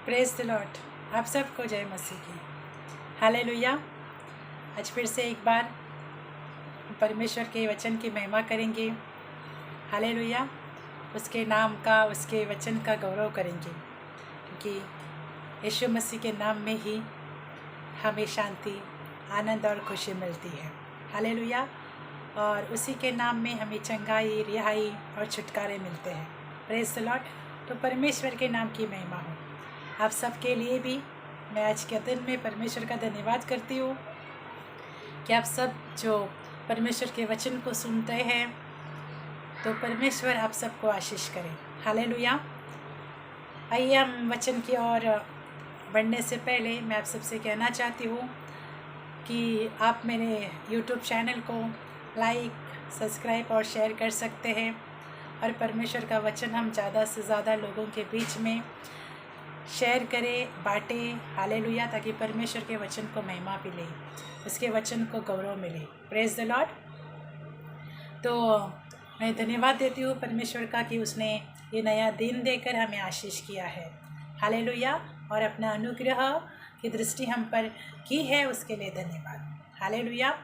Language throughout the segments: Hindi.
Praise the Lord. आप सबको जय मसीह की। हालेलुया। आज फिर से एक बार परमेश्वर के वचन की महिमा करेंगे। हालेलुया। उसके नाम का, उसके वचन का गौरव करेंगे, क्योंकि यीशु मसीह के नाम में ही हमें शांति, आनंद और खुशी मिलती है। हालेलुया। और उसी के नाम में हमें चंगाई, रिहाई और छुटकारे मिलते हैं। Praise the Lord. तो परमेश्वर के नाम की महिमा हो। आप सबके लिए भी मैं आज के दिन में परमेश्वर का धन्यवाद करती हूँ कि आप सब जो परमेश्वर के वचन को सुनते हैं, तो परमेश्वर आप सबको आशीष करें। हालेलुया। आइए हम वचन की ओर बढ़ने से पहले मैं आप सबसे कहना चाहती हूँ कि आप मेरे YouTube चैनल को लाइक, सब्सक्राइब और शेयर कर सकते हैं, और परमेश्वर का वचन हम ज़्यादा से ज़्यादा लोगों के बीच में शेयर करें, बांटें। हालेलुया। ताकि परमेश्वर के वचन को महिमा मिले, उसके वचन को गौरव मिले। Praise the Lord. तो मैं धन्यवाद देती हूँ परमेश्वर का कि उसने ये नया दिन देकर हमें आशीष किया है। हालेलुया। और अपना अनुग्रह की दृष्टि हम पर की है, उसके लिए धन्यवाद। हालेलुया।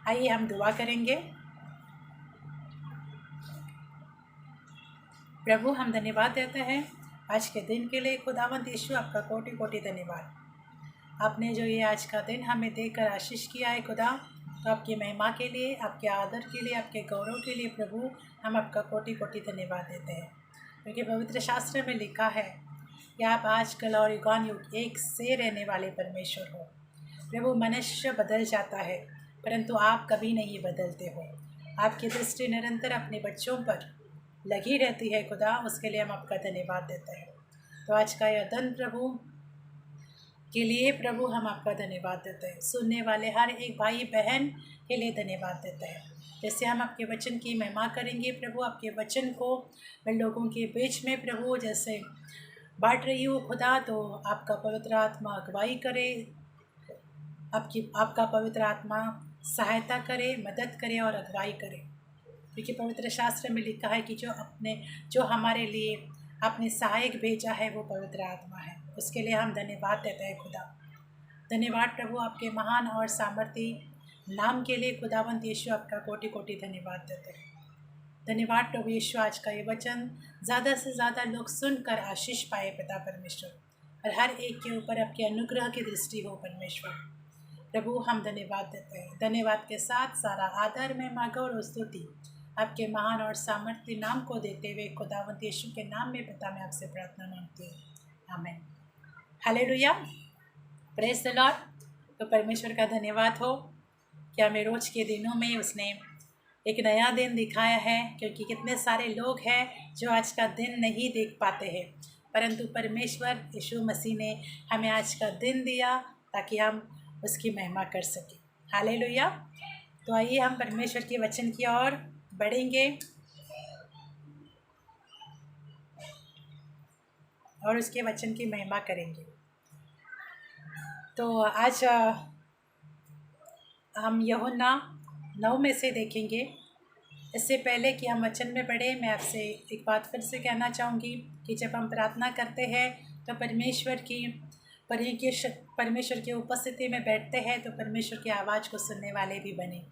आइए हम दुआ करेंगे। प्रभु, हम धन्यवाद देते हैं आज के दिन के लिए। खुदावंद यीशु, आपका कोटि कोटि धन्यवाद। आपने जो ये आज का दिन हमें देकर आशीष किया है खुदा, तो आपकी महिमा के लिए, आपके आदर के लिए, आपके गौरव के लिए प्रभु हम आपका कोटि कोटि धन्यवाद देते हैं। क्योंकि पवित्र शास्त्र में लिखा है कि आप आजकल और युगान युग एक से रहने वाले परमेश्वर हो। प्रभु, मनुष्य बदल जाता है, परंतु आप कभी नहीं बदलते हो। आपकी दृष्टि निरंतर अपने बच्चों पर लगी रहती है खुदा, उसके लिए हम आपका धन्यवाद देते हैं। तो आज का यह दिन प्रभु के लिए प्रभु हम आपका धन्यवाद देते हैं। सुनने वाले हर एक भाई बहन के लिए धन्यवाद देते हैं। जैसे हम आपके वचन की महिमा करेंगे प्रभु, आपके वचन को मैं लोगों के बीच में प्रभु जैसे बांट रही हूँ खुदा, तो आपका पवित्र आत्मा अगुवाई करे, आपका पवित्र आत्मा सहायता करे, मदद करे और अगुवाई करे। क्योंकि पवित्र शास्त्र में लिखा है कि जो हमारे लिए आपने सहायक भेजा है वो पवित्र आत्मा है। उसके लिए हम धन्यवाद देते हैं खुदा। धन्यवाद प्रभु आपके महान और सामर्थी नाम के लिए। खुदावंत यीशु, आपका कोटि कोटि धन्यवाद देते हैं। धन्यवाद प्रभु यीशु, आज का ये वचन ज़्यादा से ज़्यादा लोग सुनकर आशीष पाए पिता परमेश्वर, और हर एक के ऊपर आपके अनुग्रह की दृष्टि हो परमेश्वर। प्रभु हम धन्यवाद देते हैं। धन्यवाद के साथ सारा आदर में महिमा और स्तुति आपके महान और सामर्थ्य नाम को देते हुए खुदावंत यीशु के नाम में पिता मैं आपसे प्रार्थना मांगती हूँ। आमीन। हालेलुया। Praise the Lord. तो परमेश्वर का धन्यवाद हो कि हमें रोज के दिनों में उसने एक नया दिन दिखाया है। क्योंकि कितने सारे लोग हैं जो आज का दिन नहीं देख पाते हैं, परंतु परमेश्वर यीशु मसीह ने हमें आज का दिन दिया ताकि हम उसकी महिमा कर सकें। हालेलुया। तो आइए हम परमेश्वर के वचन की ओर बढ़ेंगे और उसके वचन की महिमा करेंगे। तो आज हम यूहन्ना 9 में से देखेंगे। इससे पहले कि हम वचन में पढ़े, मैं आपसे एक बात फिर से कहना चाहूँगी कि जब हम प्रार्थना करते हैं तो परमेश्वर की उपस्थिति में बैठते हैं, तो परमेश्वर की आवाज़ को सुनने वाले भी बने।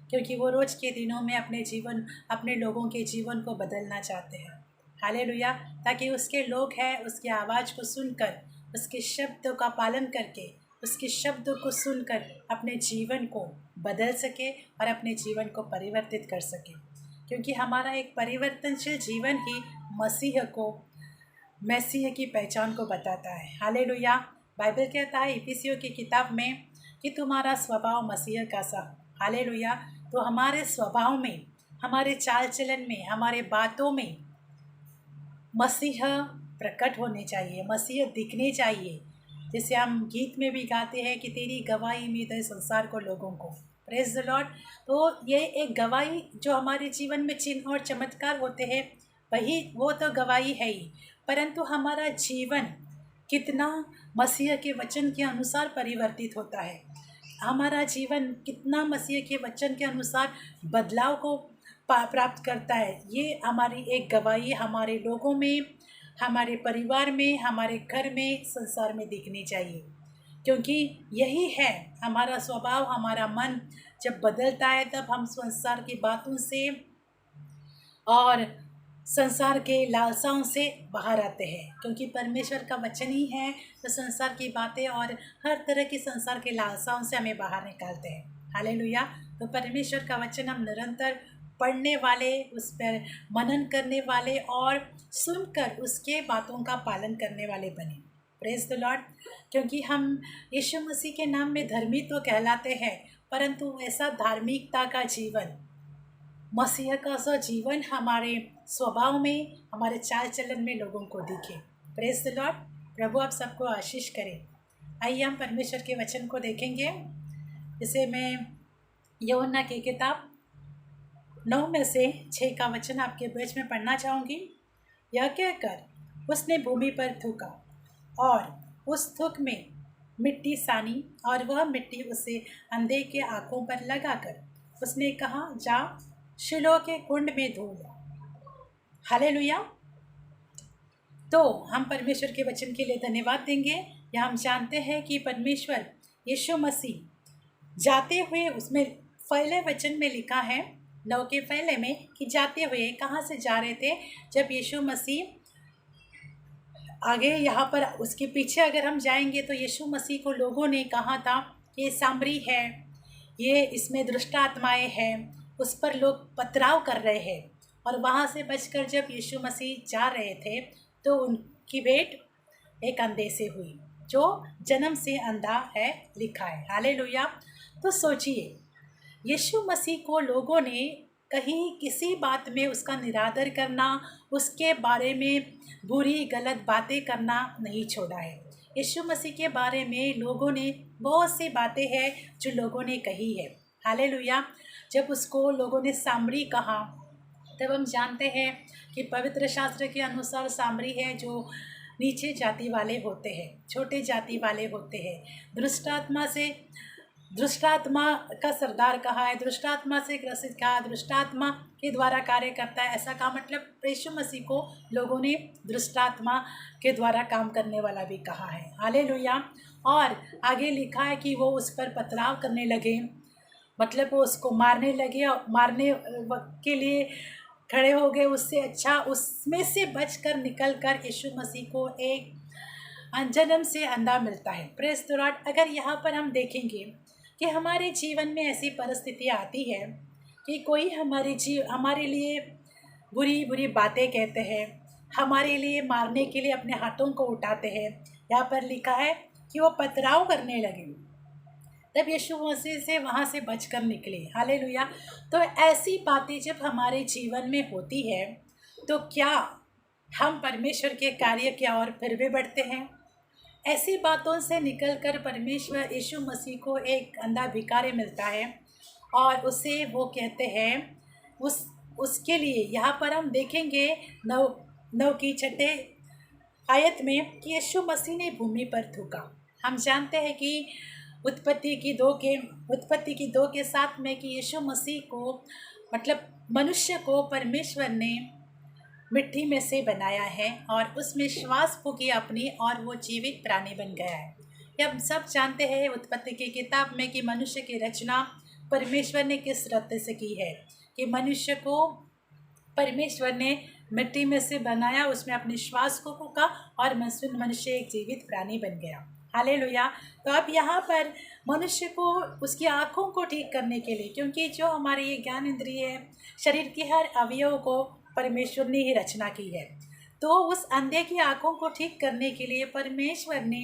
क्योंकि वो रोज़ के दिनों में अपने लोगों के जीवन को बदलना चाहते हैं। हालेलुया। ताकि उसके लोग हैं उसकी आवाज़ को सुनकर, उसके शब्दों का पालन करके, उसके शब्दों को सुनकर अपने जीवन को बदल सके और अपने जीवन को परिवर्तित कर सके। क्योंकि हमारा एक परिवर्तनशील जीवन ही मसीह की पहचान को बताता है। हालेलुया। बाइबल कहता है इफिसियों की किताब में कि तुम्हारा स्वभाव मसीह का सा। हालेलुया। तो हमारे स्वभाव में, हमारे चाल चलन में, हमारे बातों में मसीह प्रकट होने चाहिए, मसीह दिखने चाहिए। जैसे हम गीत में भी गाते हैं कि तेरी गवाही में दे संसार को लोगों को। Praise the Lord. तो ये एक गवाही जो हमारे जीवन में चिन्ह और चमत्कार होते हैं, वो तो गवाही है ही, परंतु हमारा जीवन कितना मसीह के वचन के अनुसार परिवर्तित होता है, हमारा जीवन कितना मसीह के वचन के अनुसार बदलाव को प्राप्त करता है, ये हमारी एक गवाही हमारे लोगों में हमारे परिवार में, हमारे घर में, संसार में दिखनी चाहिए, क्योंकि यही है हमारा स्वभाव। हमारा मन जब बदलता है तब हम संसार की बातों से और संसार के लालसाओं से बाहर आते हैं, क्योंकि परमेश्वर का वचन ही है तो संसार की बातें और हर तरह की संसार के लालसाओं से हमें बाहर निकालते हैं। हालेलुया। तो परमेश्वर का वचन हम निरंतर पढ़ने वाले, उस पर मनन करने वाले और सुनकर उसके बातों का पालन करने वाले बने। Praise the Lord. क्योंकि हम यीशु मसीह के नाम में धर्मी तो कहलाते हैं, परंतु ऐसा धार्मिकता का जीवन, मसीह का सा जीवन हमारे स्वभाव में, हमारे चाल चलन में लोगों को दिखे। Praise the Lord. प्रभु आप सबको आशीष करें। आइए हम परमेश्वर के वचन को देखेंगे। इसे मैं यूहन्ना की किताब 9 में से 6 का वचन आपके बीच में पढ़ना चाहूँगी। यह कहकर उसने भूमि पर थूका और उस थूक में मिट्टी सानी, और वह मिट्टी उसे अंधे के आँखों पर लगाकर उसने कहा, जा शिलोह के कुंड में धो ले। हालेलुया। तो हम परमेश्वर के वचन के लिए धन्यवाद देंगे। या हम जानते हैं कि परमेश्वर यीशु मसीह जाते हुए, उसमें पहले वचन में लिखा है 9 के पहले में कि जाते हुए कहाँ से जा रहे थे। जब यीशु मसीह आगे यहाँ पर उसके पीछे अगर हम जाएंगे तो यीशु मसीह को लोगों ने कहा था कि ये सामरी है, ये इसमें दुष्ट आत्माएँ हैं, उस पर लोग पथराव कर रहे हैं। और वहाँ से बचकर जब यीशु मसीह जा रहे थे तो उनकी भेंट एक अंधे से हुई, जो जन्म से अंधा है, लिखा है। हालेलुया। तो सोचिए, यीशु मसीह को लोगों ने कहीं किसी बात में उसका निरादर करना, उसके बारे में बुरी गलत बातें करना नहीं छोड़ा है। यीशु मसीह के बारे में लोगों ने बहुत सी बातें हैं जो लोगों ने कही है। हालेलुया। जब उसको लोगों ने सामरी कहा तब हम जानते हैं कि पवित्र शास्त्र के अनुसार सामरी है जो नीचे जाति वाले होते हैं, छोटे जाति वाले होते हैं। दुष्टात्मा का सरदार कहा है, दुष्टात्मा से ग्रसित कहा, दुष्टात्मा के द्वारा कार्य करता है, ऐसा का मतलब यीशु मसीह को लोगों ने दुष्टात्मा के द्वारा काम करने वाला भी कहा है। हालेलुया। और आगे लिखा है कि वो उस पर पथराव करने लगे, मतलब वो उसको मारने लगे और मारने के लिए खड़े हो गए। उससे अच्छा उसमें से बचकर निकलकर यीशु मसीह को एक जन्म से अंधा मिलता है। Praise the Lord. अगर यहाँ पर हम देखेंगे कि हमारे जीवन में ऐसी परिस्थितियाँ आती है कि कोई हमारे लिए बुरी बुरी बातें कहते हैं, हमारे लिए मारने के लिए अपने हाथों को उठाते हैं। यहाँ पर लिखा है कि वो पथराव करने लगे, तब यीशु मसीह से वहाँ से बचकर निकले। हालेलुया। तो ऐसी बातें जब हमारे जीवन में होती है तो क्या हम परमेश्वर के कार्य की ओर फिर भी बढ़ते हैं? ऐसी बातों से निकलकर परमेश्वर यीशु मसीह को एक अंधा भिखारी मिलता है और उसे वो कहते हैं उसके लिए यहाँ पर हम देखेंगे 9 की 6 आयत में कि यीशु मसीह ने भूमि पर थूका। हम जानते हैं कि उत्पत्ति की 2 के 7 में कि यीशु मसीह को, मतलब मनुष्य को परमेश्वर ने मिट्टी में से बनाया है और उसमें श्वास फूकी अपनी, और वो जीवित प्राणी बन गया है। ये हम सब जानते हैं उत्पत्ति की किताब में कि मनुष्य की रचना परमेश्वर ने किस रीति से की है, कि मनुष्य को परमेश्वर ने मिट्टी में से बनाया, उसमें अपने श्वास को फूका और मनुष्य एक जीवित प्राणी बन गया। हालेलुया। तो अब यहाँ पर मनुष्य को उसकी आँखों को ठीक करने के लिए, क्योंकि जो हमारे ये ज्ञान इंद्रिय है, शरीर के हर अवयव को परमेश्वर ने ही रचना की है, तो उस अंधे की आँखों को ठीक करने के लिए परमेश्वर ने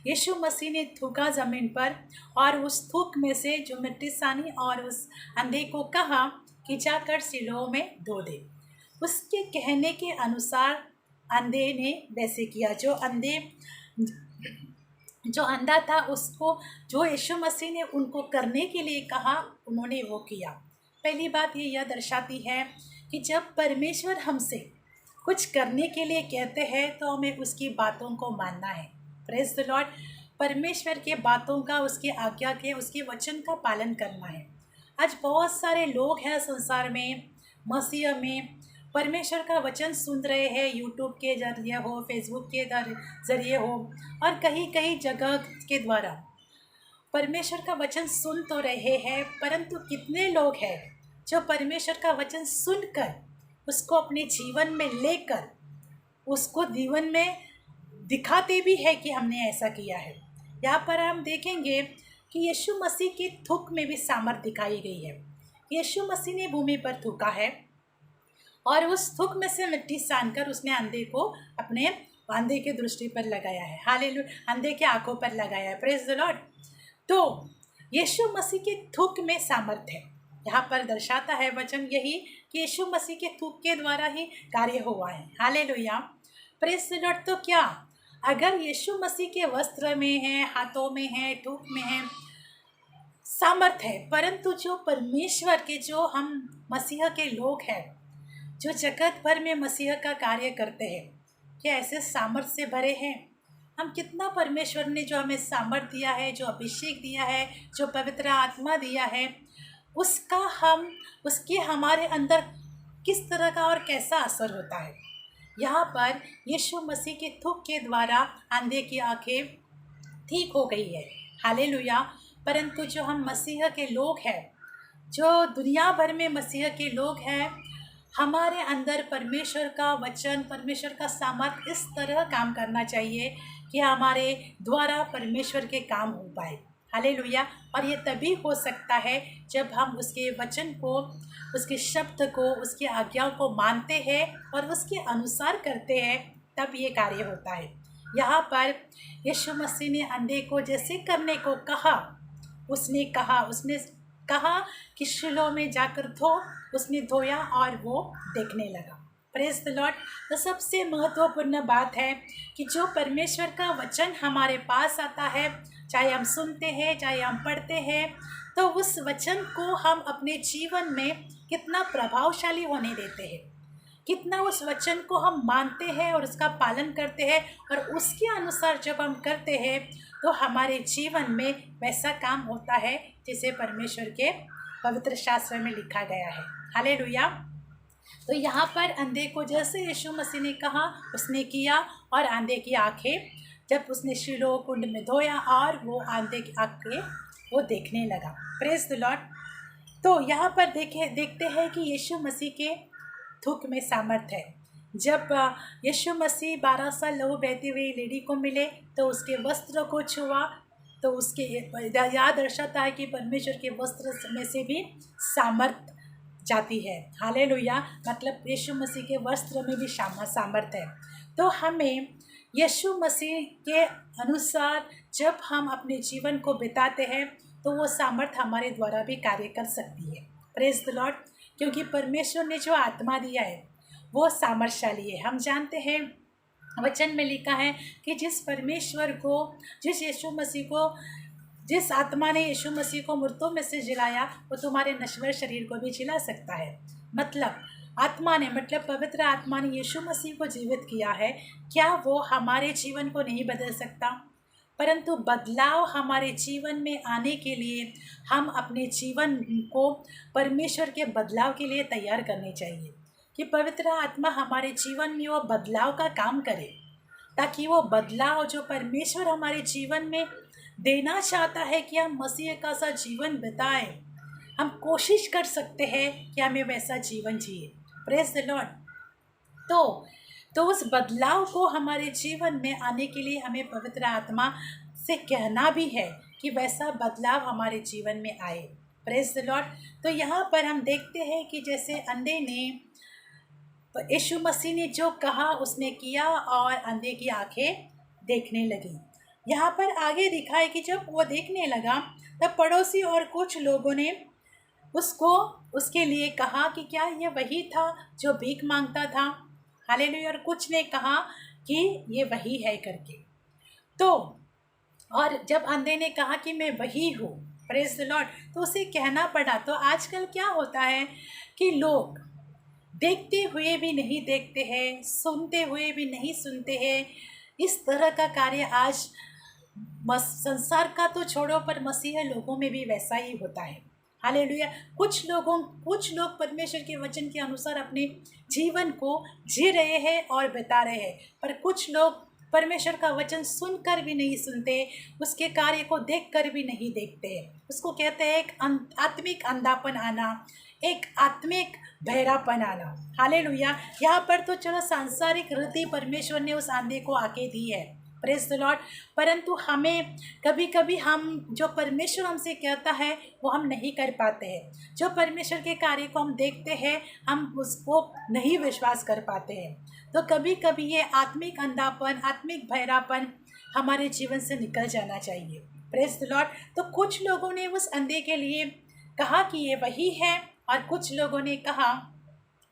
यीशु मसीह ने थूका ज़मीन पर, और उस थूक में से जो मिट्टी सानी और उस अंधे को कहा कि जाकर सिलोह में धो दे। उसके कहने के अनुसार अंधे ने वैसे किया। जो अंधा था उसको, जो यीशु मसीह ने उनको करने के लिए कहा, उन्होंने वो किया। पहली बात ये यह दर्शाती है कि जब परमेश्वर हमसे कुछ करने के लिए कहते हैं तो हमें उसकी बातों को मानना है। Praise the Lord. परमेश्वर के बातों का, उसके आज्ञा के, उसके वचन का पालन करना है। आज बहुत सारे लोग हैं संसार में, मसीह में, परमेश्वर का वचन सुन रहे हैं, यूट्यूब के जरिए हो, फेसबुक के जरिए हो, और कहीं कहीं जगह के द्वारा परमेश्वर का वचन सुन तो रहे हैं, परंतु कितने लोग हैं जो परमेश्वर का वचन सुनकर उसको अपने जीवन में लेकर उसको जीवन में दिखाते भी है कि हमने ऐसा किया है। यहाँ पर हम देखेंगे कि यीशु मसीह की थूक में भी सामर्थ दिखाई गई है। यीशु मसीह ने भूमि पर थूका है और उस थूक में से मिट्टी सानकर उसने अंधे को अपने अंधे के दृष्टि पर लगाया है। हालेलुया, अंधे के आंखों पर लगाया है। Praise the Lord. तो यीशु मसीह के थूक में सामर्थ है। यहाँ पर दर्शाता है वचन यही कि यीशु मसीह के थूक के द्वारा ही कार्य हुआ है। Hallelujah, praise the Lord. तो क्या अगर यीशु मसीह के वस्त्र में है, हाथों में है, थूक में है, सामर्थ है, परंतु जो परमेश्वर के, जो हम मसीह के लोग हैं, जो जगत भर में मसीह का कार्य करते हैं, क्या ऐसे सामर्थ से भरे हैं? हम कितना परमेश्वर ने जो हमें सामर्थ दिया है, जो अभिषेक दिया है, जो पवित्र आत्मा दिया है, उसके हमारे अंदर किस तरह का और कैसा असर होता है। यहाँ पर यीशु मसीह के थूक के द्वारा अंधे की आंखें ठीक हो गई है। हालेलुया। परंतु जो हम मसीह के लोग हैं, जो दुनिया भर में मसीह के लोग हैं, हमारे अंदर परमेश्वर का वचन, परमेश्वर का सामर्थ इस तरह काम करना चाहिए कि हमारे द्वारा परमेश्वर के काम हो पाए। हालेलुया। और ये तभी हो सकता है जब हम उसके वचन को, उसके शब्द को, उसकी आज्ञाओं को मानते हैं और उसके अनुसार करते हैं, तब ये कार्य होता है। यहाँ पर यीशु मसीह ने अंधे को जैसे करने को कहा, उसने कहा कि शिलोह में जाकर धो, उसने धोया और वो देखने लगा। Praise the Lord. तो सबसे महत्वपूर्ण बात है कि जो परमेश्वर का वचन हमारे पास आता है, चाहे हम सुनते हैं, चाहे हम पढ़ते हैं, तो उस वचन को हम अपने जीवन में कितना प्रभावशाली होने देते हैं, कितना उस वचन को हम मानते हैं और उसका पालन करते हैं, और उसके अनुसार जब हम करते हैं तो हमारे जीवन में वैसा काम होता है जिसे परमेश्वर के पवित्र शास्त्र में लिखा गया है। हालेलुया। तो यहाँ पर अंधे को जैसे यीशु मसीह ने कहा उसने किया, और अंधे की आंखें, जब उसने शिलोह कुंड में धोया और वो अंधे की आंखें वो देखने लगा। Praise the Lord. तो यहाँ पर देखते हैं कि यीशु मसीह के थूक में सामर्थ है। जब यीशु मसीह 12 साल लहू बहती हुई लेडी को मिले तो उसके वस्त्र को छुआ, तो उसके याद दर्शाता है कि परमेश्वर के वस्त्र में से भी सामर्थ जाती है। हालेलुया। मतलब यीशु मसीह के वस्त्र में भी सामर्थ है। तो हमें यीशु मसीह के अनुसार जब हम अपने जीवन को बिताते हैं तो वो सामर्थ हमारे द्वारा भी कार्य कर सकती है। Praise the Lord. क्योंकि परमेश्वर ने जो आत्मा दिया है वो सामर्थशाली है। हम जानते हैं वचन में लिखा है कि जिस यीशु मसीह को, जिस आत्मा ने यीशु मसीह को मृतों में से जिलाया, वो तुम्हारे नश्वर शरीर को भी जिला सकता है। मतलब आत्मा ने, मतलब पवित्र आत्मा ने यीशु मसीह को जीवित किया है। क्या वो हमारे जीवन को नहीं बदल सकता? परंतु बदलाव हमारे जीवन में आने के लिए हम अपने जीवन को परमेश्वर के बदलाव के लिए तैयार करने चाहिए, कि पवित्र आत्मा हमारे जीवन में वो बदलाव का काम करे, ताकि वो बदलाव जो परमेश्वर हमारे जीवन में देना चाहता है कि हम मसीह का सा जीवन बिताएं, हम कोशिश कर सकते हैं कि हमें वैसा जीवन जिए। Praise the Lord. तो उस बदलाव को हमारे जीवन में आने के लिए हमें पवित्र आत्मा से कहना भी है कि वैसा बदलाव हमारे जीवन में आए। Praise the Lord. तो यहाँ पर हम देखते हैं कि जैसे अंधे ने, यीशु मसीह ने जो कहा उसने किया और अंधे की आंखें देखने लगी। यहाँ पर आगे दिखा है कि जब वो देखने लगा तब पड़ोसी और कुछ लोगों ने उसके लिए कहा कि क्या ये वही था जो भीख मांगता था? हालेलुया। और कुछ ने कहा कि ये वही है करके। तो और जब अंधे ने कहा कि मैं वही हूँ, प्रेज द लॉर्ड, तो उसे कहना पड़ा। तो आजकल क्या होता है कि लोग देखते हुए भी नहीं देखते हैं, सुनते हुए भी नहीं सुनते हैं। इस तरह का कार्य आज संसार का तो छोड़ो, पर मसीह लोगों में भी वैसा ही होता है। हालेलुया। कुछ लोग परमेश्वर के वचन के अनुसार अपने जीवन को जी रहे हैं और बिता रहे हैं, पर कुछ लोग परमेश्वर का वचन सुनकर भी नहीं सुनते, उसके कार्य को देखकर भी नहीं देखते हैं। उसको कहते हैं एक आत्मिक अंधापन आना, एक आत्मिक बहरापन आना। हालेलुया। यहाँ पर तो चलो सांसारिक रीति परमेश्वर ने उस आंधे को आके दी है, प्रेज द लॉर्ड, परंतु हमें कभी कभी हम जो परमेश्वर हमसे कहता है वो हम नहीं कर पाते हैं। जो परमेश्वर के कार्य को हम देखते हैं हम उसको नहीं विश्वास कर पाते हैं। तो कभी कभी ये आत्मिक अंधापन, आत्मिक बहरापन हमारे जीवन से निकल जाना चाहिए, प्रेज द लॉर्ड। तो कुछ लोगों ने उस अंधे के लिए कहा कि ये वही है, और कुछ लोगों ने कहा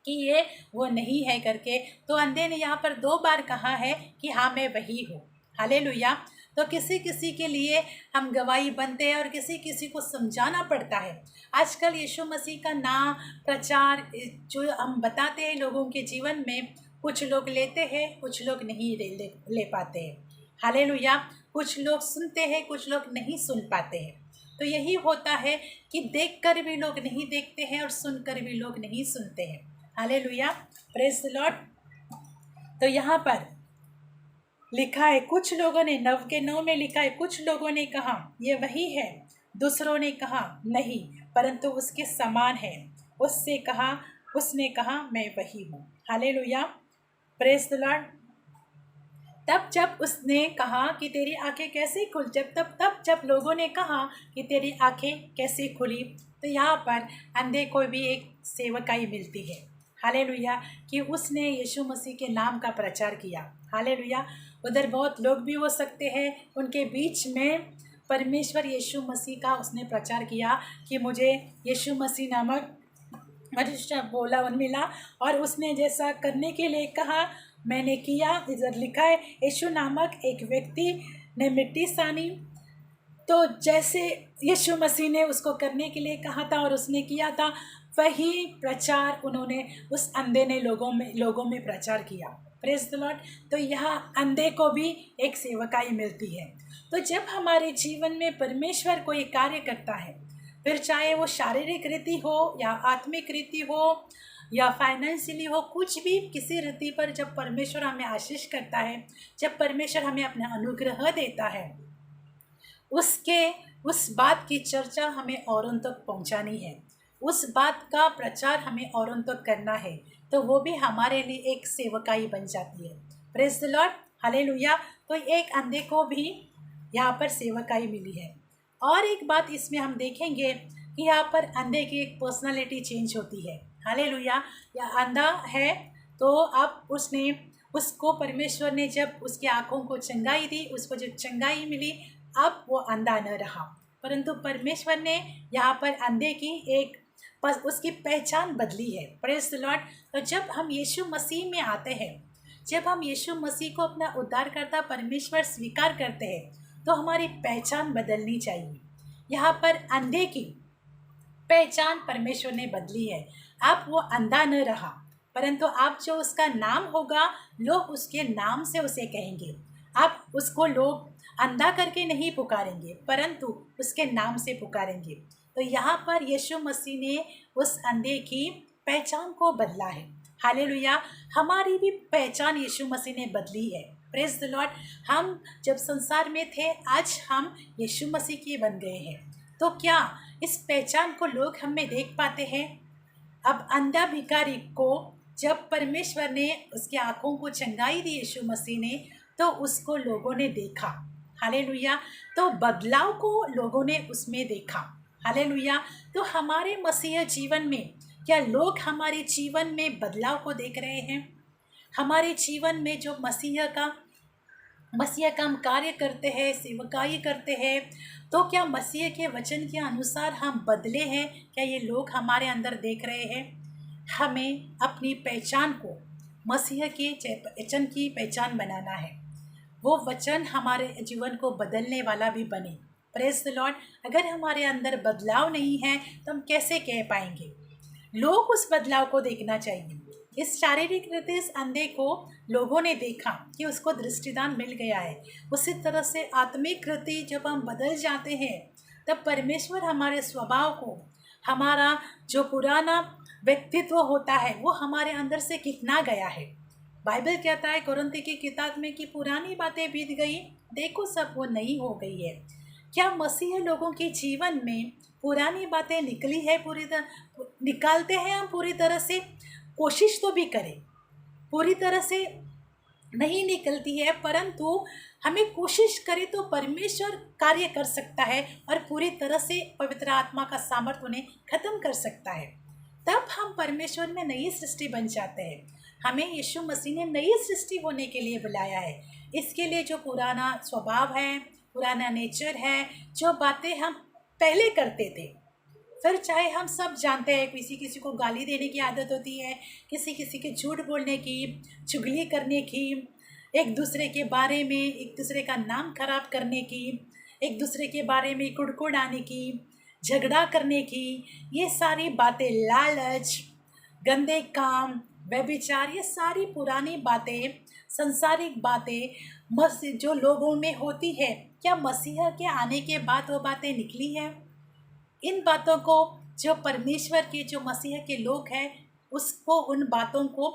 कि ये वो नहीं है करके। तो अंधे ने यहाँ पर 2 बार कहा है कि हाँ मैं वही हूँ। हालेलुया। तो किसी किसी के लिए हम गवाही बनते हैं और किसी किसी को समझाना पड़ता है। आजकल यीशु मसीह का नाम प्रचार जो हम बताते हैं लोगों के जीवन में, कुछ लोग लेते हैं, कुछ लोग नहीं ले पाते हैं। हालेलुया। कुछ लोग सुनते हैं, कुछ लोग नहीं सुन पाते हैं। तो यही होता है कि देखकर भी लोग नहीं देखते हैं और सुनकर भी लोग नहीं सुनते हैं। Hallelujah, praise the Lord. तो यहाँ पर लिखा है, कुछ लोगों ने 9 में लिखा है, कुछ लोगों ने कहा ये वही है, दूसरों ने कहा नहीं परंतु उसके समान है। उसने कहा मैं वही हूँ। Hallelujah, praise the Lord. तब जब उसने कहा कि तेरी आंखें कैसे खुल जब लोगों ने कहा कि तेरी आंखें कैसे खुली, तो यहाँ पर अंधे को भी एक सेवकाई मिलती है। हालेलुया, कि उसने यीशु मसीह के नाम का प्रचार किया। हालेलुया। उधर बहुत लोग भी हो सकते हैं, उनके बीच में परमेश्वर यीशु मसीह का उसने प्रचार किया कि मुझे यीशु मसीह नामक मनुष्य बोला मिला, और उसने जैसा करने के लिए कहा मैंने किया। इधर लिखा है, यीशु नामक एक व्यक्ति ने मिट्टी सानी, तो जैसे यीशु मसीह ने उसको करने के लिए कहा था और उसने किया था, वही प्रचार उन्होंने उस अंधे ने लोगों में प्रचार किया। Praise the Lord. तो यहाँ अंधे को भी एक सेवकाई मिलती है। तो जब हमारे जीवन में परमेश्वर कोई कार्य करता है, फिर चाहे वो शारीरिक रीति हो या आत्मिक रीति हो या फाइनेंशियली हो, कुछ भी किसी रीति पर जब परमेश्वर हमें आशीष करता है, जब परमेश्वर हमें अपना अनुग्रह देता है, उस बात की चर्चा हमें औरों तक पहुंचानी है, उस बात का प्रचार हमें औरों तक करना है, तो वो भी हमारे लिए एक सेवकाई बन जाती है। Praise the Lord, hallelujah. तो एक अंधे को भी यहाँ पर सेवकाई मिली है। और एक बात इसमें हम देखेंगे कि यहाँ पर अंधे की एक पर्सनालिटी चेंज होती है। हालेलुया। या अंधा है तो अब उसको परमेश्वर ने जब उसकी आँखों को चंगाई दी, उसको जब चंगाई मिली, अब वो अंधा न रहा, परंतु परमेश्वर ने यहाँ पर अंधे की उसकी पहचान बदली है। Praise the Lord. तो जब हम यीशु मसीह में आते हैं, जब हम यीशु मसीह को अपना उद्धारकर्ता परमेश्वर स्वीकार करते हैं, तो हमारी पहचान बदलनी चाहिए। यहाँ पर अंधे की पहचान परमेश्वर ने बदली है। अब वो अंधा न रहा, परंतु अब जो उसका नाम होगा, लोग उसके नाम से उसे कहेंगे। अब उसको लोग अंधा करके नहीं पुकारेंगे, परंतु उसके नाम से पुकारेंगे। तो यहाँ पर यीशु मसीह ने उस अंधे की पहचान को बदला है। हालेलुया। हमारी भी पहचान यीशु मसीह ने बदली है। Praise the Lord. हम जब संसार में थे, आज हम यीशु मसीह के बन गए हैं। तो क्या इस पहचान को लोग हमें देख पाते हैं? अब अंधा भिखारी को जब परमेश्वर ने उसकी आँखों को चंगाई दी यीशु मसीह ने, तो उसको लोगों ने देखा। हालेलुया। तो बदलाव को लोगों ने उसमें देखा। हालेलुया। तो हमारे मसीह जीवन में क्या लोग हमारे जीवन में बदलाव को देख रहे हैं? हमारे जीवन में जो मसीह का हम कार्य करते हैं, सेवकाई करते हैं, तो क्या मसीह के वचन के अनुसार हम बदले हैं? क्या ये लोग हमारे अंदर देख रहे हैं? हमें अपनी पहचान को मसीह के वचन की पहचान बनाना है। वो वचन हमारे जीवन को बदलने वाला भी बने। Praise the Lord. अगर हमारे अंदर बदलाव नहीं है तो हम कैसे कह पाएंगे? लोग उस बदलाव को देखना चाहिए। इस शारीरिक रीति इस अंधे को लोगों ने देखा कि उसको दृष्टिदान मिल गया है। उसी तरह से आत्मिक रीति जब हम बदल जाते हैं, तब परमेश्वर हमारे स्वभाव को, हमारा जो पुराना व्यक्तित्व होता है वो हमारे अंदर से कितना गया है। बाइबल कहता है कुरिन्थी की किताब में कि पुरानी बातें बीत गई, देखो सब वो नई हो गई है। क्या मसीह लोगों के जीवन में पुरानी बातें निकली है? पूरी तरह निकालते हैं हम, पूरी तरह से कोशिश तो भी करें, पूरी तरह से नहीं निकलती है, परंतु हमें कोशिश करें तो परमेश्वर कार्य कर सकता है और पूरी तरह से पवित्र आत्मा का सामर्थ्य उन्हें खत्म कर सकता है। तब हम परमेश्वर में नई सृष्टि बन जाते हैं। हमें यीशु मसीह ने नई सृष्टि होने के लिए बुलाया है। इसके लिए जो पुराना स्वभाव है, पुराना नेचर है, जो बातें हम पहले करते थे, फिर चाहे हम सब जानते हैं किसी किसी को गाली देने की आदत होती है, किसी किसी के झूठ बोलने की, चुगली करने की, एक दूसरे के बारे में एक दूसरे का नाम खराब करने की, एक दूसरे के बारे में कुड़कुड़ाने की, झगड़ा करने की, ये सारी बातें, लालच, गंदे काम, व्यभिचार, ये सारी पुरानी बातें, संसारिक बातें जो लोगों में होती है, क्या मसीह के आने के बाद वो बातें निकली है? इन बातों को जो परमेश्वर के, जो मसीह के लोग हैं, उसको उन बातों को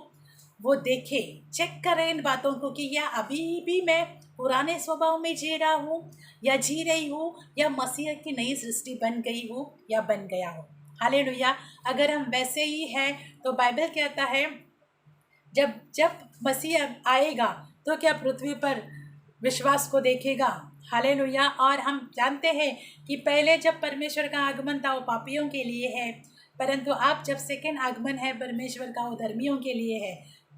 वो देखे, चेक करें इन बातों को कि या अभी भी मैं पुराने स्वभाव में जी रहा हूँ या जी रही हूँ, या मसीह की नई सृष्टि बन गई हूँ या बन गया हूँ। हालेलुया। अगर हम वैसे ही हैं तो बाइबल कहता है जब जब मसीह आएगा तो क्या पृथ्वी पर विश्वास को देखेगा? हालेलुया। और हम जानते हैं कि पहले जब परमेश्वर का आगमन था वो पापियों के लिए है, परंतु अब जब सेकंड आगमन है परमेश्वर का, वो धर्मियों के लिए है।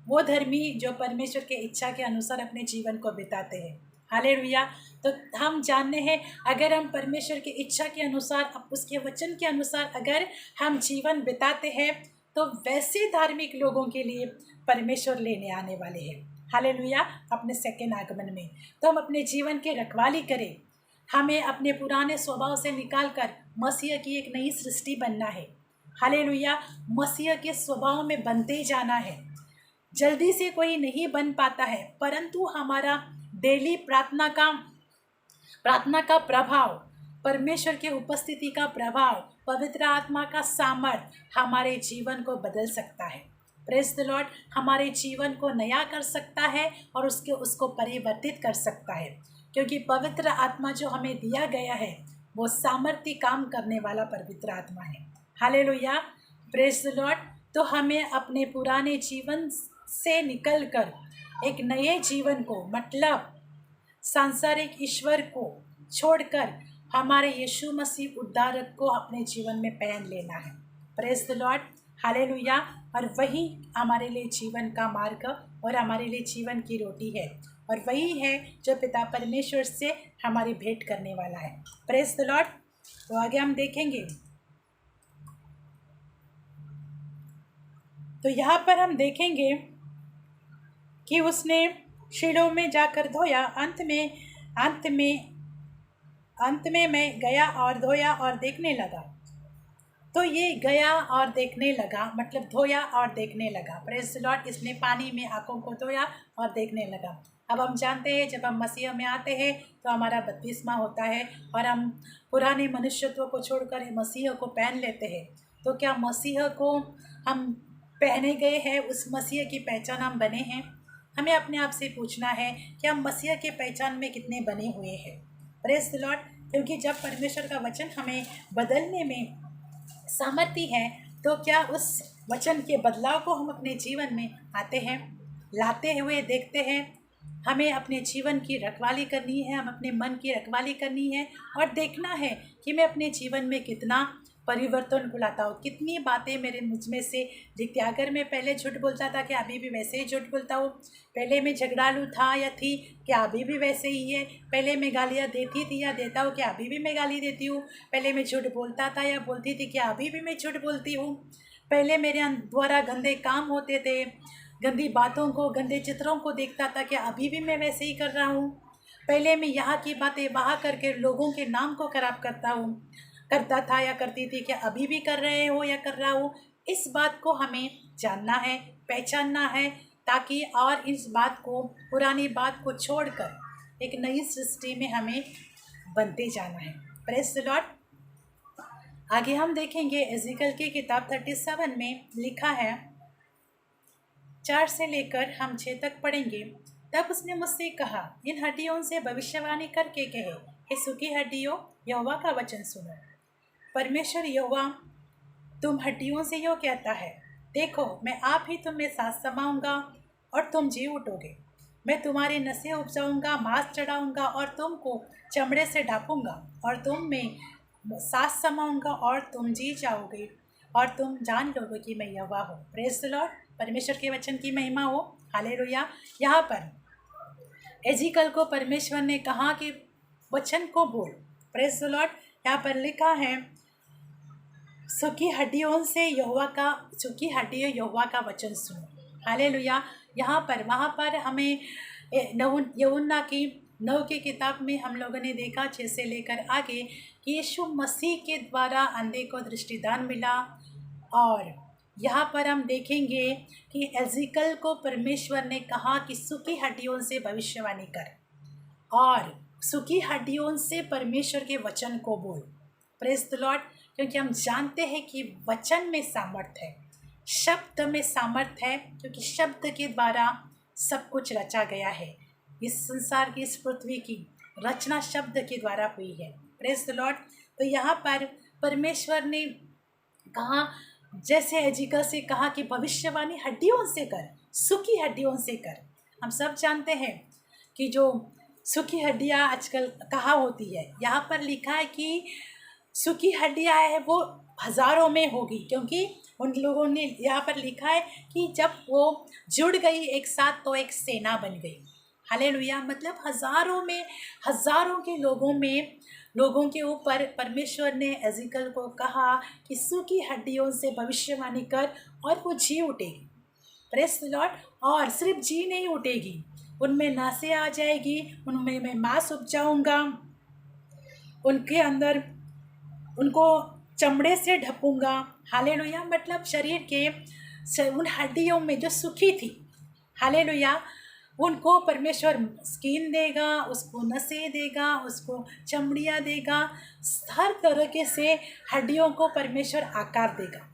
वो धर्मी जो परमेश्वर के इच्छा के अनुसार अपने जीवन को बिताते हैं। हालेलुया। तो हम जानते हैं अगर हम परमेश्वर की इच्छा के अनुसार, उसके वचन के अनुसार अगर हम जीवन बिताते हैं तो वैसे धार्मिक लोगों के लिए परमेश्वर लेने आने वाले हैं। हालेलुया। अपने सेकंड आगमन में तो हम अपने जीवन की रखवाली करें। हमें अपने पुराने स्वभाव से निकालकर मसीह की एक नई सृष्टि बनना है। हालेलुया। मसीह के स्वभाव में बनते जाना है। जल्दी से कोई नहीं बन पाता है, परंतु हमारा डेली प्रार्थना का प्रभाव, परमेश्वर के उपस्थिति का प्रभाव, पवित्र आत्मा का सामर्थ्य हमारे जीवन को बदल सकता है। Praise the Lord. हमारे जीवन को नया कर सकता है और उसको परिवर्तित कर सकता है, क्योंकि पवित्र आत्मा जो हमें दिया गया है वो सामर्थ्य काम करने वाला पवित्र आत्मा है। हालेलुया। Praise the Lord. तो हमें अपने पुराने जीवन से निकलकर एक नए जीवन को, मतलब सांसारिक ईश्वर को छोड़कर हमारे यीशु मसीह उद्धारक को अपने जीवन में पहन लेना है। Praise the Lord. हालेलुया। और वही हमारे लिए जीवन का मार्ग और हमारे लिए जीवन की रोटी है, और वही है जो पिता परमेश्वर से हमारी भेंट करने वाला है। Praise the Lord. तो आगे हम देखेंगे, तो यहाँ पर हम देखेंगे कि उसने शीलो में जाकर धोया। अंत में मैं गया और धोया और देखने लगा। तो ये गया और देखने लगा मतलब धोया और देखने लगा। Praise the Lord. इसने पानी में आँखों को धोया और देखने लगा। अब हम जानते हैं जब हम मसीह में आते हैं तो हमारा बपतिस्मा होता है और हम पुराने मनुष्यत्व को छोड़कर मसीह को पहन लेते हैं। तो क्या मसीह को हम पहने गए हैं? उस मसीह की पहचान हम बने हैं? हमें अपने आप से पूछना है कि हम मसीह के पहचान में कितने बने हुए हैं। Praise the Lord. क्योंकि जब परमेश्वर का वचन हमें बदलने में सामर्थ्य है तो क्या उस वचन के बदलाव को हम अपने जीवन में आते हैं, लाते हुए देखते हैं? हमें अपने जीवन की रखवाली करनी है, हम अपने मन की रखवाली करनी है और देखना है कि मैं अपने जीवन में कितना परिवर्तन को लाता हूँ, कितनी बातें मेरे मुझ में से दिखती। अगर मैं पहले झूठ बोलता था कि अभी भी वैसे ही झूठ बोलता हूँ, पहले मैं झगड़ालू था या थी क्या अभी भी वैसे ही है, पहले मैं गालियाँ देती थी या देता हूँ क्या अभी भी मैं गाली देती हूँ, पहले मैं झूठ बोलता था या बोलती थी क्या अभी भी मैं झूठ बोलती हूँ, पहले मेरे द्वारा गंदे काम होते थे, गंदी बातों को, गंदे चित्रों को देखता था क्या अभी भी मैं वैसे ही कर रहा हूँ, पहले मैं यहाँ की बातें वहाँ करके लोगों के नाम को खराब करता था या करती थी क्या अभी भी कर रहे हो या कर रहा हूँ। इस बात को हमें जानना है, पहचानना है, ताकि और इस बात को, पुरानी बात को छोड़कर एक नई सृष्टि में हमें बनते जाना है। Praise the Lord. आगे हम देखेंगे एजिकल की किताब 37 में लिखा है, 4 से लेकर हम 6 तक पढ़ेंगे। तब उसने मुझसे कहा, इन हड्डियों से भविष्यवाणी करके कहे, हे सूखी हड्डियों, यहोवा का वचन सुनो। परमेश्वर यहोवा तुम हड्डियों से यो कहता है, देखो मैं आप ही तुम में सांस समाऊंगा और तुम जी उठोगे। मैं तुम्हारी नसें उपजाऊंगा, मांस चढ़ाऊंगा और तुमको चमड़े से ढापूंगा और तुम में सांस समाऊंगा और तुम जी जाओगे और तुम जान लोगे कि मैं यहोवा हूँ। Praise the Lord. परमेश्वर के वचन की महिमा हो। हालेलुया। यहाँ पर एजिकल को परमेश्वर ने कहा कि वचन को बोल। Praise the Lord. यहाँ पर लिखा है, सूखी हड्डियों से सूखी हड्डियों यहोवा का वचन सुनो। हालेलुया। यहाँ पर वहाँ पर हमें यूहन्ना की 9 की किताब में हम लोगों ने देखा 6 से लेकर आगे कि यीशु मसीह के द्वारा अंधे को दृष्टिदान मिला। और यहाँ पर हम देखेंगे कि एजिकल को परमेश्वर ने कहा कि सूखी हड्डियों से भविष्यवाणी कर और सूखी हड्डियों से परमेश्वर के वचन को बोल। Praise the Lord. क्योंकि हम जानते हैं कि वचन में सामर्थ्य है, शब्द में सामर्थ्य है, क्योंकि शब्द के द्वारा सब कुछ रचा गया है। इस संसार की, इस पृथ्वी की रचना शब्द के द्वारा हुई है। Praise the Lord. तो यहाँ पर परमेश्वर ने कहा, जैसे एजिकल से कहा कि भविष्यवाणी हड्डियों से कर, सूखी हड्डियों से कर। हम सब जानते हैं कि जो सूखी हड्डियाँ आजकल कहाँ होती है। यहाँ पर लिखा है कि सूखी हड्डियाँ है वो हज़ारों में होगी, क्योंकि उन लोगों ने यहाँ पर लिखा है कि जब वो जुड़ गई एक साथ तो एक सेना बन गई। हालेलुया। मतलब हज़ारों के लोगों के ऊपर परमेश्वर ने एजिकल को कहा कि सूखी हड्डियों से भविष्यवाणी कर और वो जी उठेगी। Praise the Lord. और सिर्फ जी नहीं उठेगी, उनमें नासें आ जाएगी, उनमें मैं मांस उपजाऊंगा, उनके अंदर उनको चमड़े से ढपूंगा। हालेलुया। मतलब शरीर के उन हड्डियों में जो सूखी थी, हालेलुया, उनको परमेश्वर स्किन देगा, उसको नसें देगा, उसको चमड़ियाँ देगा, हर तरीके से हड्डियों को परमेश्वर आकार देगा।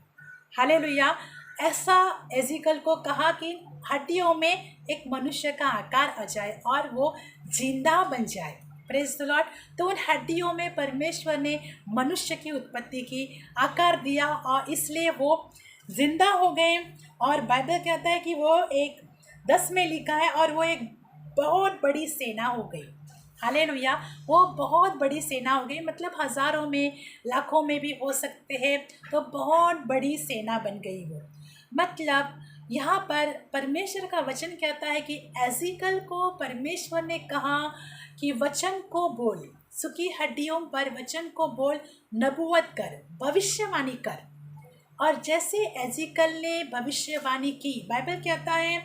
हालेलुया। ऐसा एजिकल को कहा कि हड्डियों में एक मनुष्य का आकार आ जाए और वो जिंदा बन जाए। Praise the Lord. तो उन हड्डियों में परमेश्वर ने मनुष्य की उत्पत्ति की, आकार दिया और इसलिए वो जिंदा हो गए। और बाइबल कहता है कि वो 10 में लिखा है, और वो एक बहुत बड़ी सेना हो गई। हालेलुया। वो बहुत बड़ी सेना हो गई, मतलब हज़ारों में, लाखों में भी हो सकते हैं, तो बहुत बड़ी सेना बन गई वो। मतलब यहाँ पर परमेश्वर का वचन कहता है कि एजिकल को परमेश्वर ने कहा कि वचन को बोल, सूखी हड्डियों पर वचन को बोल, नबूवत कर, भविष्यवाणी कर। और जैसे एजिकल ने भविष्यवाणी की, बाइबल कहता है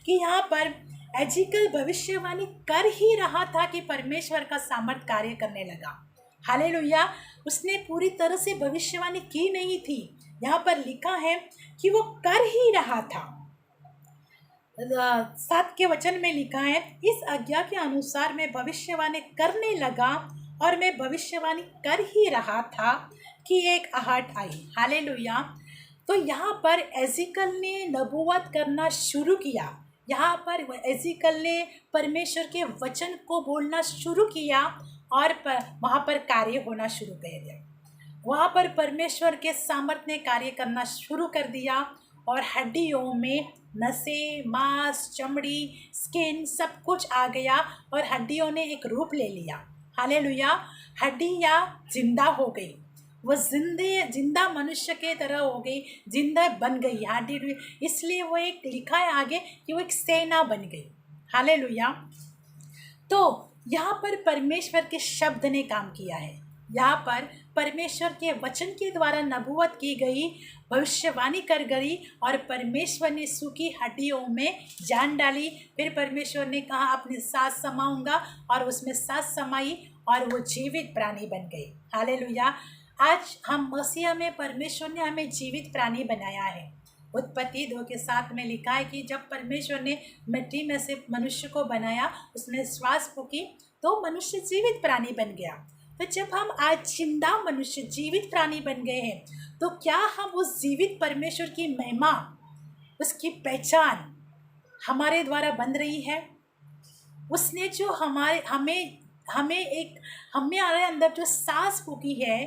कि यहाँ पर एजिकल भविष्यवाणी कर ही रहा था कि परमेश्वर का सामर्थ कार्य करने लगा। हालेलुया। उसने पूरी तरह से भविष्यवाणी की नहीं थी। यहाँ पर लिखा है कि वो कर ही रहा था। 7 के वचन में लिखा है, इस आज्ञा के अनुसार मैं भविष्यवाणी करने लगा और मैं भविष्यवाणी कर ही रहा था कि एक आहट आई। हालेलुया। तो यहाँ पर एजिकल ने नबूवत करना शुरू किया। यहाँ पर एजिकल ने परमेश्वर के वचन को बोलना शुरू किया और वहाँ पर कार्य होना शुरू कर दिया। वहाँ पर परमेश्वर के सामर्थ ने कार्य करना शुरू कर दिया और हड्डियों में नसें, मांस, चमड़ी, स्किन सब कुछ आ गया और हड्डियों ने एक रूप ले लिया। हालेलुया। हड्डियाँ जिंदा हो गई, वो जिंदा मनुष्य के तरह हो गई, जिंदा बन गई हड्डी। इसलिए वो एक लिखा है आगे कि वो एक सेना बन गई। हालेलुया। तो यहाँ पर परमेश्वर के शब्द ने काम किया है। यहाँ पर परमेश्वर के वचन के द्वारा नबूवत की गई, भविष्यवाणी कर गई और परमेश्वर ने सूखी हड्डियों में जान डाली। फिर परमेश्वर ने कहा अपनी सांस समाऊंगा और उसमें सांस समाई और वो जीवित प्राणी बन गई। हालेलुया। आज हम मसीह में परमेश्वर ने हमें जीवित प्राणी बनाया है। उत्पत्ति 2 के 7 में लिखा है कि जब परमेश्वर ने मिट्टी में से मनुष्य को बनाया, उसमें श्वास फूकी तो मनुष्य जीवित प्राणी बन गया। तो जब हम आज जिंदा मनुष्य जीवित प्राणी बन गए हैं, तो क्या हम उस जीवित परमेश्वर की महिमा, उसकी पहचान हमारे द्वारा बन रही है? उसने जो हमारे हमें हमें एक हमारे अंदर जो सांस फूकी है,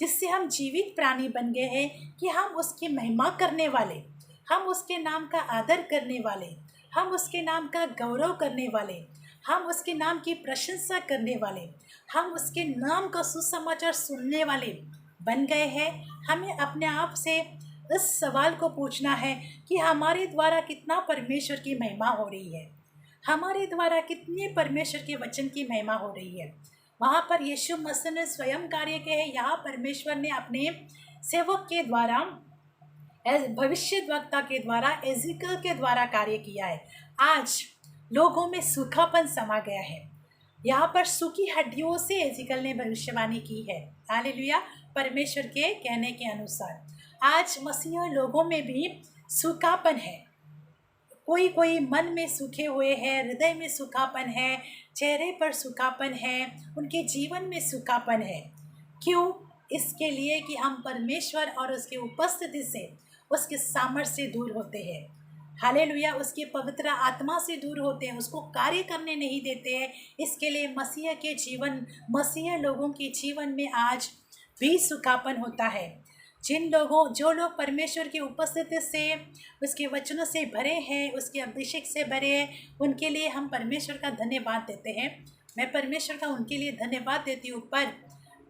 जिससे हम जीवित प्राणी बन गए हैं, कि हम उसकी महिमा करने वाले, हम उसके नाम का आदर करने वाले, हम उसके नाम का गौरव करने वाले, हम उसके नाम की प्रशंसा करने वाले, हम उसके नाम का सुसमाचार सुनने वाले बन गए हैं। हमें अपने आप से इस सवाल को पूछना है कि हमारे द्वारा कितना परमेश्वर की महिमा हो रही है, हमारे द्वारा कितने परमेश्वर के वचन की महिमा हो रही है। वहाँ पर यीशु मसीह ने स्वयं कार्य किए हैं, यहाँ परमेश्वर ने अपने सेवक के द्वारा, भविष्यद्वक्ता के द्वारा, एजिकल के द्वारा कार्य किया है। आज लोगों में सूखापन समा गया है। यहाँ पर सूखी हड्डियों से एजिकल ने भविष्यवाणी की है। हालेलुया। परमेश्वर के कहने के अनुसार आज मसीह लोगों में भी सूखापन है। कोई कोई मन में सूखे हुए हैं, हृदय में सूखापन है, चेहरे पर सूखापन है, उनके जीवन में सूखापन है। क्यों? इसके लिए कि हम परमेश्वर और उसके उपस्थिति से, उसके सामर्थ्य से दूर होते हैं। हालेलुया। उसके पवित्र आत्मा से दूर होते हैं, उसको कार्य करने नहीं देते हैं। इसके लिए मसीह लोगों के जीवन में आज भी सूखापन होता है। जो लोग परमेश्वर की उपस्थिति से, उसके वचनों से भरे हैं, उसके अभिषेक से भरे हैं, उनके लिए हम परमेश्वर का धन्यवाद देते हैं। मैं परमेश्वर का उनके लिए धन्यवाद देती हूँ। पर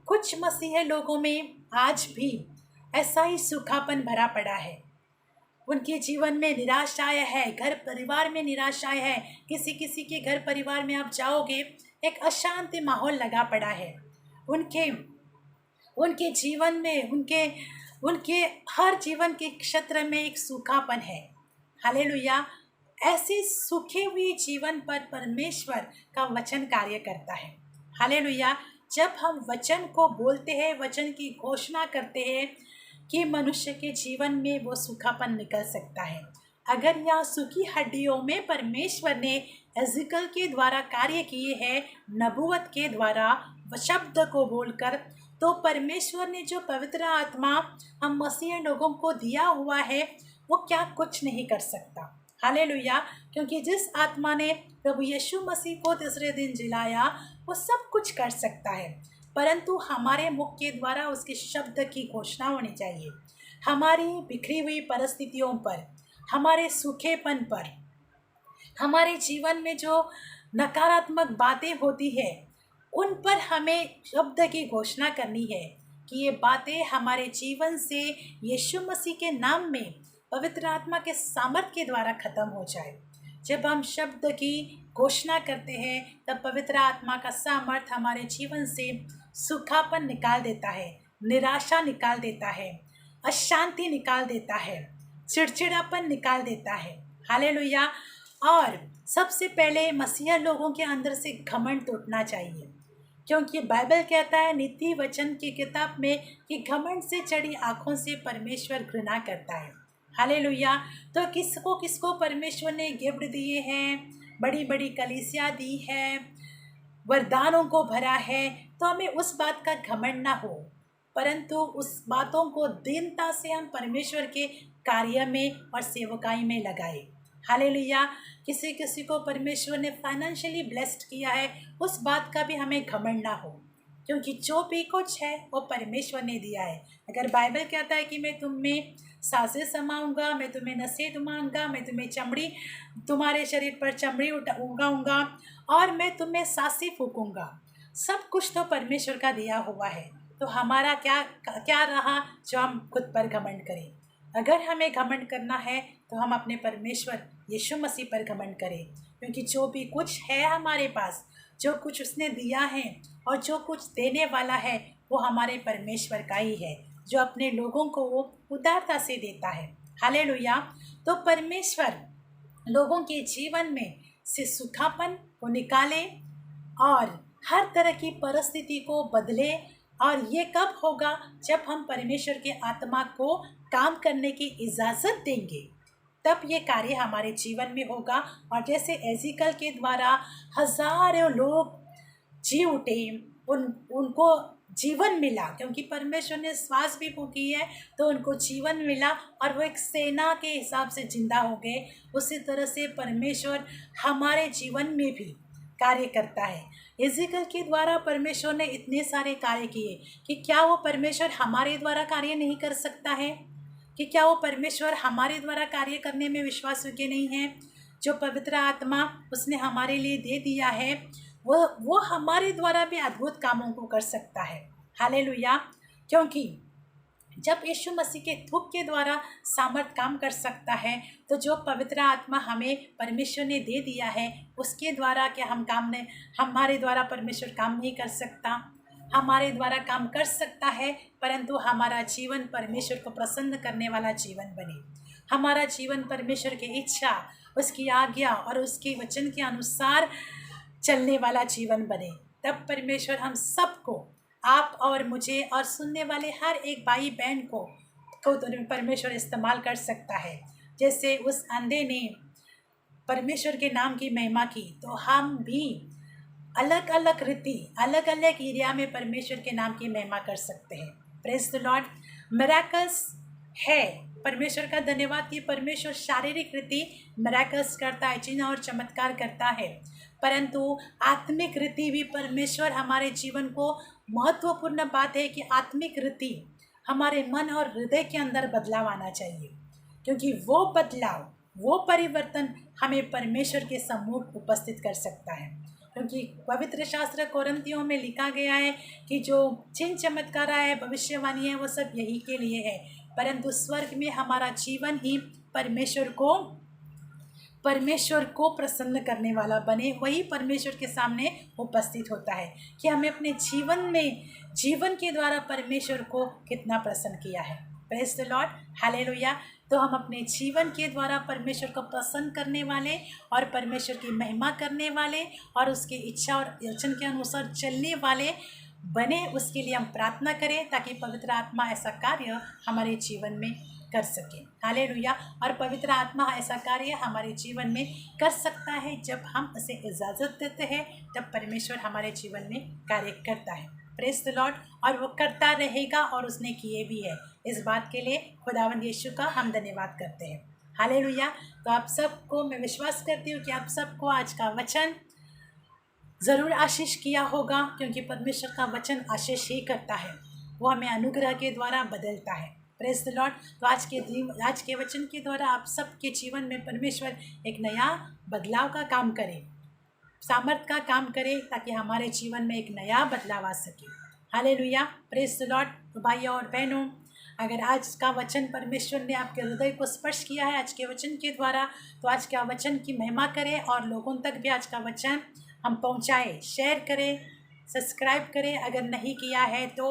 कुछ मसीह लोगों में आज भी ऐसा ही सूखापन भरा पड़ा है। उनके जीवन में निराशाएं है, घर परिवार में निराशाएं है। किसी किसी के घर परिवार में आप जाओगे, एक अशांति माहौल लगा पड़ा है। उनके जीवन में, उनके हर जीवन के क्षेत्र में एक सूखापन है। हालेलुया। ऐसे सूखे हुए जीवन पर परमेश्वर का वचन कार्य करता है। हालेलुया। जब हम वचन को बोलते हैं, वचन की घोषणा करते हैं, कि मनुष्य के जीवन में वो सूखापन निकल सकता है। अगर यह सूखी हड्डियों में परमेश्वर ने एजिकल के द्वारा कार्य किए हैं, नबूवत के द्वारा शब्द को बोलकर, तो परमेश्वर ने जो पवित्र आत्मा हम मसीह लोगों को दिया हुआ है, वो क्या कुछ नहीं कर सकता। हालेलुया। क्योंकि जिस आत्मा ने प्रभु यीशु मसीह को तीसरे दिन जिलाया, वो सब कुछ कर सकता है। परंतु हमारे मुख के द्वारा उसके शब्द की घोषणा होनी चाहिए। हमारी बिखरी हुई परिस्थितियों पर, हमारे सूखेपन पर, हमारे जीवन में जो नकारात्मक बातें होती है, उन पर हमें शब्द की घोषणा करनी है कि ये बातें हमारे जीवन से यीशु मसीह के नाम में पवित्र आत्मा के सामर्थ्य के द्वारा खत्म हो जाए। जब हम शब्द की घोषणा करते हैं, तब पवित्र आत्मा का सामर्थ्य हमारे जीवन से सूखापन निकाल देता है, निराशा निकाल देता है, अशांति निकाल देता है, चिड़चिड़ापन निकाल देता है। हालेलुया। और सबसे पहले मसीह लोगों के अंदर से घमंड टूटना चाहिए, क्योंकि बाइबल कहता है नीति वचन की किताब में कि घमंड से चढ़ी आँखों से परमेश्वर घृणा करता है। हालेलुया। तो किसको परमेश्वर ने गिफ्ट दिए हैं, बड़ी बड़ी कलीसिया दी है, वरदानों को भरा है, तो हमें उस बात का घमंड ना हो, परंतु उस बातों को दीनता से हम परमेश्वर के कार्य में और सेवकाई में लगाए। हालेलुया। किसी को परमेश्वर ने फाइनेंशियली ब्लेस्ड किया है, उस बात का भी हमें घमंड ना हो, क्योंकि जो भी कुछ है वो परमेश्वर ने दिया है। अगर बाइबल कहता है कि मैं तुम में सांसें समाऊंगा, मैं तुम्हें नसें दुमाऊंगा, मैं तुम्हारे शरीर पर चमड़ी उगाऊंगा और मैं तुम्हें सांसें फूकूंगा, सब कुछ तो परमेश्वर का दिया हुआ है। तो हमारा क्या रहा जो हम खुद पर घमंड करें। अगर हमें घमंड करना है तो हम अपने परमेश्वर यीशु मसीह पर घमंड करें, क्योंकि जो भी कुछ है हमारे पास, जो कुछ उसने दिया है और जो कुछ देने वाला है, वो हमारे परमेश्वर का ही है, जो अपने लोगों को वो उदारता से देता है। हालेलुया। तो परमेश्वर लोगों के जीवन में से सूखापन को निकाले और हर तरह की परिस्थिति को बदले। और ये कब होगा? जब हम परमेश्वर के आत्मा को काम करने की इजाज़त देंगे, तब ये कार्य हमारे जीवन में होगा। और जैसे एजिकल के द्वारा हजारों लोग जी उठे, उनको जीवन मिला, क्योंकि परमेश्वर ने श्वास भी फूंकी है तो उनको जीवन मिला और वो एक सेना के हिसाब से जिंदा हो गए। उसी तरह से परमेश्वर हमारे जीवन में भी कार्य करता है। एजेकियल के द्वारा परमेश्वर ने इतने सारे कार्य किए कि क्या वो परमेश्वर हमारे द्वारा कार्य नहीं कर सकता है? कि क्या वो परमेश्वर हमारे द्वारा कार्य करने में विश्वास योग्य नहीं है? जो पवित्र आत्मा उसने हमारे लिए दे दिया है, वो हमारे द्वारा भी अद्भुत कामों को कर सकता है। हालेलुया। क्योंकि जब यीशु मसीह के थूक के द्वारा सामर्थ काम कर सकता है, तो जो पवित्र आत्मा हमें परमेश्वर ने दे दिया है उसके द्वारा क्या हमारे द्वारा परमेश्वर काम नहीं कर सकता? हमारे द्वारा काम कर सकता है, परंतु हमारा जीवन परमेश्वर को प्रसन्न करने वाला जीवन बने। हमारा जीवन परमेश्वर की इच्छा, उसकी आज्ञा और उसके वचन के अनुसार चलने वाला जीवन बने। तब परमेश्वर हम सबको, आप और मुझे और सुनने वाले हर एक भाई बहन को परमेश्वर इस्तेमाल कर सकता है। जैसे उस अंधे ने परमेश्वर के नाम की महिमा की, तो हम भी अलग अलग रीति, अलग अलग एरिया में परमेश्वर के नाम की महिमा कर सकते हैं। Praise the Lord. मिरेकल्स है, परमेश्वर का धन्यवाद कि परमेश्वर शारीरिक रीति मिरेकल्स करता है, चिन्ह और चमत्कार करता है, परंतु आत्मिक रीति भी परमेश्वर हमारे जीवन को, महत्वपूर्ण बात है कि आत्मिक रीति हमारे मन और हृदय के अंदर बदलाव आना चाहिए, क्योंकि वो बदलाव, वो परिवर्तन हमें परमेश्वर के सम्मुख उपस्थित कर सकता है। क्योंकि पवित्र शास्त्र कोरिन्थियों में लिखा गया है कि जो चिन्ह चमत्कार है, भविष्यवाणी है, वो सब यही के लिए है, परंतु स्वर्ग में हमारा जीवन ही परमेश्वर को प्रसन्न करने वाला बने, वही परमेश्वर के सामने उपस्थित होता है कि हमें अपने जीवन के द्वारा परमेश्वर को कितना प्रसन्न किया है। Praise the Lord, hallelujah. तो हम अपने जीवन के द्वारा परमेश्वर को प्रसन्न करने वाले और परमेश्वर की महिमा करने वाले और उसकी इच्छा और वचन के अनुसार चलने वाले बने, उसके लिए हम प्रार्थना करें ताकि पवित्र आत्मा ऐसा कार्य हमारे जीवन में कर सके। हालेलुया। और पवित्र आत्मा ऐसा कार्य हमारे जीवन में कर सकता है जब हम उसे इजाज़त देते हैं, तब परमेश्वर हमारे जीवन में कार्य करता है। Praise the Lord. और वो करता रहेगा और उसने किए भी है। इस बात के लिए खुदावंद यीशु का हम धन्यवाद करते हैं। हालेलुया। तो आप सबको मैं विश्वास करती हूँ कि आप सबको आज का वचन ज़रूर आशीष किया होगा, क्योंकि परमेश्वर का वचन आशीष ही करता है, वो हमें अनुग्रह के द्वारा बदलता है। Praise the Lord. तो आज के वचन के द्वारा आप सबके जीवन में परमेश्वर एक नया बदलाव का काम करे, सामर्थ का काम करे, ताकि हमारे जीवन में एक नया बदलाव आ सके। हालेलुया। Praise the Lord. तो भाइयों और बहनों, अगर आज का वचन परमेश्वर ने आपके हृदय को स्पर्श किया है आज के वचन के द्वारा, तो आज का वचन की महिमा करें और लोगों तक भी आज का वचन हम पहुंचाएं। शेयर करें, सब्सक्राइब करें अगर नहीं किया है तो,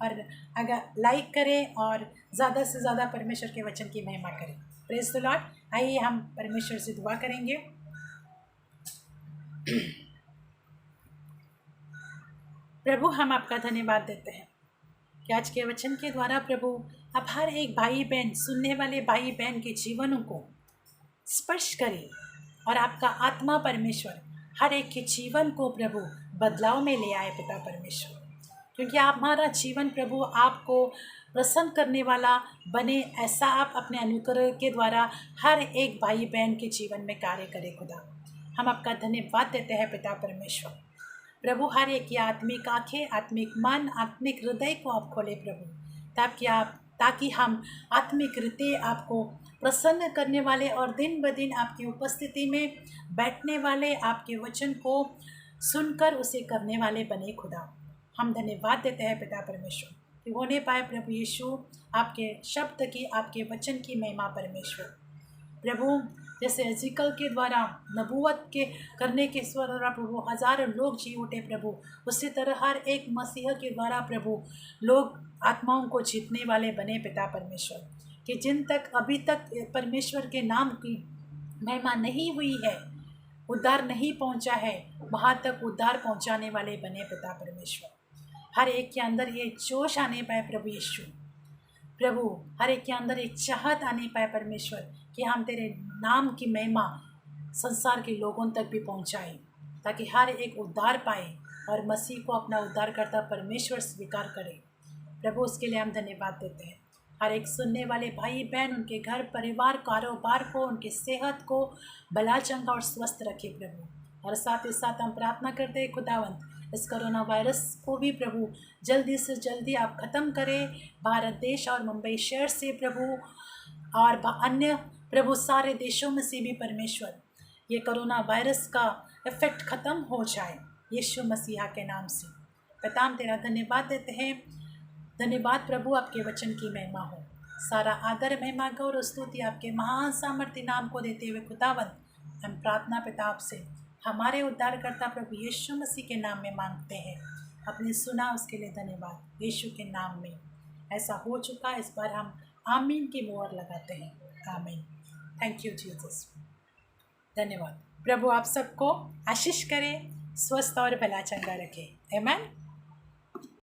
और अगर लाइक करें और ज़्यादा से ज़्यादा परमेश्वर के वचन की महिमा करें। Praise the Lord. आइए हम परमेश्वर से दुआ करेंगे। प्रभु, हम आपका धन्यवाद देते हैं कि आज के वचन के द्वारा प्रभु आप हर एक भाई बहन, सुनने वाले भाई बहन के जीवनों को स्पर्श करें और आपका आत्मा परमेश्वर हर एक के जीवन को प्रभु बदलाव में ले आए पिता परमेश्वर, क्योंकि आप हमारा जीवन प्रभु आपको प्रसन्न करने वाला बने, ऐसा आप अपने अनुग्रह के द्वारा हर एक भाई बहन के जीवन में कार्य करें। खुदा, हम आपका धन्यवाद देते हैं पिता परमेश्वर। प्रभु, हर एक की आत्मिक आँखें, आत्मिक मन, आत्मिक हृदय को आप खोले प्रभु, ताकि हम आत्मिक रीति आपको प्रसन्न करने वाले और दिन ब दिन आपकी उपस्थिति में बैठने वाले, आपके वचन को सुनकर उसे करने वाले बने। खुदा, हम धन्यवाद देते हैं पिता परमेश्वर कि होने पाए प्रभु यीशु आपके शब्द की, आपके वचन की महिमा परमेश्वर। प्रभु, जैसे एजेकियल के द्वारा नबूवत के करने के द्वारा प्रभु हज़ारों लोग जी उठे प्रभु, उसी तरह हर एक मसीह के द्वारा प्रभु लोग आत्माओं को जीतने वाले बने पिता परमेश्वर, कि जिन तक अभी तक परमेश्वर के नाम की महिमा नहीं हुई है, उद्धार नहीं पहुंचा है, वहाँ तक उद्धार पहुंचाने वाले बने पिता परमेश्वर। हर एक के अंदर ये जोश आने पाए प्रभु यीशु, प्रभु हर एक के अंदर एक चाहत आने पाए परमेश्वर कि हम तेरे नाम की महिमा संसार के लोगों तक भी पहुंचाएं, ताकि हर एक उद्धार पाए, और मसीह को अपना उद्धारकर्ता परमेश्वर स्वीकार करें। प्रभु उसके लिए हम धन्यवाद देते हैं। हर एक सुनने वाले भाई बहन, उनके घर परिवार कारोबार को, उनकी सेहत को भला चंगा और स्वस्थ रखे प्रभु। और साथ ही साथ हम प्रार्थना करते हैं खुदावंत, इस कोरोना वायरस को भी प्रभु जल्दी से जल्दी आप ख़त्म करें भारत देश और मुंबई शहर से प्रभु, और अन्य प्रभु सारे देशों में से भी परमेश्वर ये कोरोना वायरस का इफेक्ट ख़त्म हो जाए यीशु मसीहा के नाम से। पिता हम तेरा धन्यवाद देते हैं। धन्यवाद प्रभु, आपके वचन की महिमा हो। सारा आदर महिमा गौरव स्तुति आपके महान सामर्थ्य नाम को देते हुए खुदावंत हम प्रार्थना पिता आपसे हमारे उद्धारकर्ता प्रभु यीशु मसीह के नाम में मांगते हैं। आपने सुना उसके लिए धन्यवाद यीशु के नाम में। ऐसा हो चुका, इस बार हम आमीन की मोहर लगाते हैं। आमीन। Thank you Jesus. धन्यवाद। प्रभु आप सबको आशीष करे, स्वस्थ और भला चंगा रखे। आमीन।